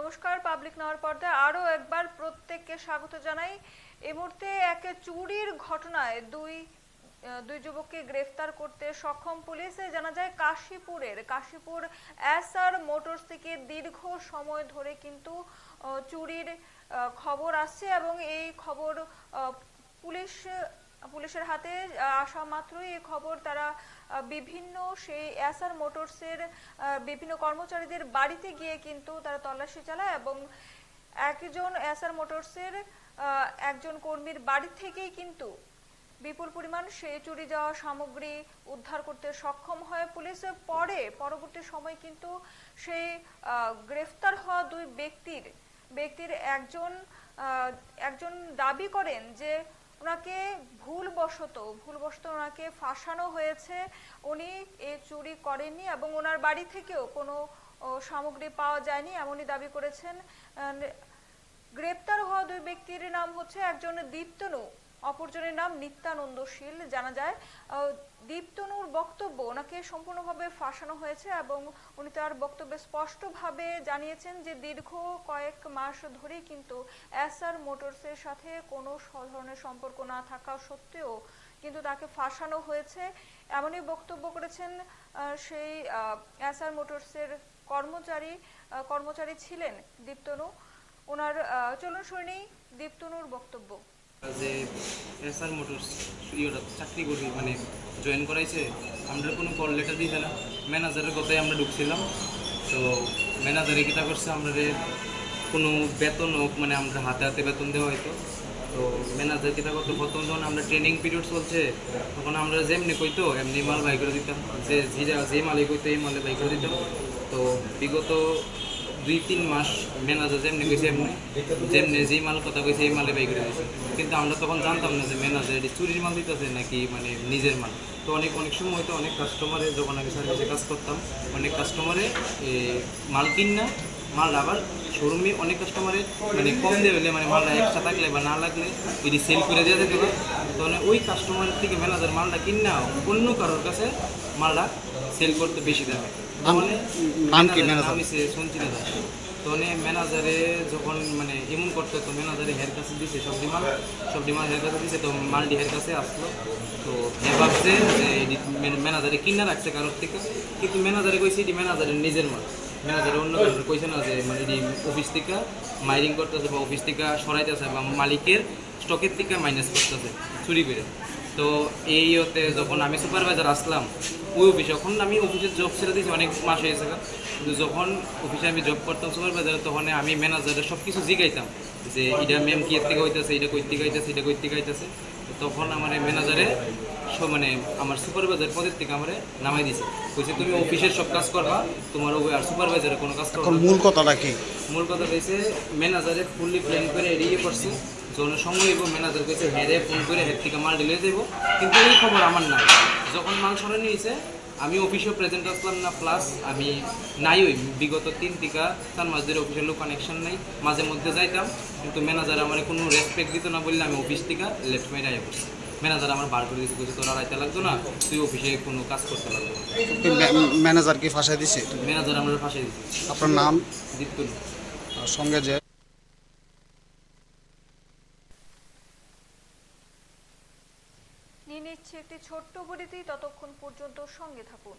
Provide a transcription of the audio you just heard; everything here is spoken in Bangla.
নমস্কার, পাবলিক নেওয়ার পর্দায় আরও একবার প্রত্যেককে স্বাগত জানাই। এই মুহূর্তে এক চুরির ঘটনায় দুই যুবককে গ্রেফতার করতে সক্ষম পুলিশ। জানা যায় কাশীপুর এসআর মোটরস থেকে দীর্ঘ সময় ধরে কিন্তু চুরির খবর আসছে এবং এই খবর পুলিশের হাতে আসা মাত্রই এই খবর তারা বিভিন্ন সেই এসআর মোটরসের বিভিন্ন কর্মচারীদের বাড়িতে গিয়ে কিন্তু তারা তল্লাশি চালায় এবং একজন এসআর মোটরসের একজন কর্মীর বাড়ি থেকেই কিন্তু বিপুল পরিমাণ সেই চুরি যাওয়া সামগ্রী উদ্ধার করতে সক্ষম হয় পুলিশ। পরবর্তী সময় কিন্তু সেই গ্রেফতার হওয়া দুই ব্যক্তির একজন দাবি করেন যে ওনাকে ভুলবশত ওনাকে ফাঁসানো হয়েছে, উনি এই চুরি করেননি এবং ওনার বাড়ি থেকেও কোনো সামগ্রী পাওয়া যায়নি এমনই দাবি করেছেন। গ্রেপ্তার হওয়া দুই ব্যক্তির নাম হচ্ছে একজন দীপ্তনু, অপরজনের নাম নিত্যানন্দশীল। জানা যায় দীপ্তনুর বক্তব্য ওনাকে সম্পূর্ণভাবে ফাঁসানো হয়েছে এবং উনি তার বক্তব্যে স্পষ্টভাবে জানিয়েছেন যে দীর্ঘ কয়েক মাস ধরেই কিন্তু এসআর মোটরসের সাথে কোনো ধরনের সম্পর্ক না থাকা সত্ত্বেও কিন্তু তাকে ফাঁসানো হয়েছে এমনই বক্তব্য করেছেন সেই এসআর মোটরসের কর্মচারী ছিলেন দীপ্তনু। ওনার চলুন শুনি দীপ্তনুর বক্তব্য। যে এসআর মোটরস চাকরি করি মানে জয়েন করাইছে, আমরা কোনো কল লেটার দিতে না, ম্যানেজারের কথাই আমরা ঢুকছিলাম। তো ম্যানেজারে কিতা করছে, আমরা কোনো বেতন হোক মানে আমরা হাতে বেতন দেওয়া হয়তো। তো ম্যানেজার কিতা করতো, প্রথম যখন আমরা ট্রেনিং পিরিয়ড চলছে তখন আমরা যেমনি কইতো এমনি মাল বাই করে দিতাম, যে মালে কইতো এই মালে বাই করে দিতাম। তো বিগত 2-3 মাস ম্যানেজার যেমনি কইছে যেমনি যেই মাল কথা কইছে এই মালে বাই করে দিয়েছে, কিন্তু আমরা তখন জানতাম না যে ম্যানেজার এটি চুরির মাল দিতেছে নাকি মানে নিজের মাল। তো অনেক সময় হয়তো অনেক কাস্টমারে, যখন আমি সার্ভিসে কাজ করতাম, অনেক কাস্টমারে মাল কিনা মাল আবার শোরুমে অনেক কাস্টমারে মানে কম দিয়ে হলে মানে মালটা এক্সট্রা থাকলে বা না লাগলে এটি সেল করে দেওয়া যেত না। তো ওই কাস্টমারের থেকে ম্যানেজার মালটা কিনা অন্য কারোর কাছে মালটা সেল করতে বেশি দেবে। সঞ্চিতা দাস। তো ম্যানেজারে যখন মানে এমন করতো, তো ম্যানেজারে হেয়ার কাছে দিছে সবজি মাল হেয়ার কাছে দিছে। তো মালটি হেয়ার কাছে আসলো, তো ভাবছে যে ম্যানেজারে কিনা রাখছে কারোর থেকে, কিন্তু ম্যানেজারে কইছে এটি ম্যানেজারের নিজের মাল। ম্যানেজারে অন্য কারোর কইছে না যে মানে এটি অফিস থেকে মাইরিং করতেছে বা অফিস থেকে সরাইতেছে বা মালিকের স্টকের থেকে মাইনাস করতেছে চুরি করে। তো এই হতে যখন আমি সুপারভাইজার আসলাম ওই অফিসে, এখন আমি অফিসের জব ছেড়ে দিয়েছি অনেক মাস হয়েছে, কিন্তু যখন অফিসে আমি জব করতাম সুপারভাইজারে তখন আমি ম্যানেজারের সব কিছু জিগাইতাম যে এটা ম্যাম কি থেকে হইতেছে, এটা কই থেকে হইতেছে, এটা কই থেকে হইতেছে। তখন আমার ম্যানেজারে সব মানে আমার সুপারভাইজার পদের থেকে আমার নামাই দিছে, কইছে তুমি অফিসের সব কাজ করবা, তোমার আর সুপারভাইজারের কোনো কাজ করবা। মূল কথাটা কি? মূল কথা হয়েছে ম্যানেজারে ফুললি প্ল্যান করে এড়িয়ে পড়ছে, যখন সময় হইব ম্যানেজার কইছে হেরে ফোন করে হের থেকে মাল ডিলে যাবো, কিন্তু এই খবর আমার নাই। যখন মাল সরে নিয়েছে আমি অফিসেও প্রেজেন্ট আসলাম না, প্লাস আমি নাই ওই বিগত 3-4 মাস ধরে অফিসের লোক কানেকশন নেই, মাঝে মধ্যে যাইতাম, কিন্তু ম্যানেজার আমার কোনো রেসপেক্ট দিত না বললে আমি অফিস থেকে লেফট মাইরে আয়া করছি। ম্যানেজার আমার বার করে দিচ্ছে, তোরা রাইতে লাগতো না, তুই অফিসে কোনো কাজ করতে লাগতো না। ম্যানেজার কি ফাঁসাই দিছে? ম্যানেজার আমরা ফাঁসাই দিচ্ছি। আপনার নাম? দীপ্তনু। সঙ্গে যে নিয়ে নিচ্ছে একটি ছোট্ট বিরতি, ততক্ষণ পর্যন্ত সঙ্গে থাকুন।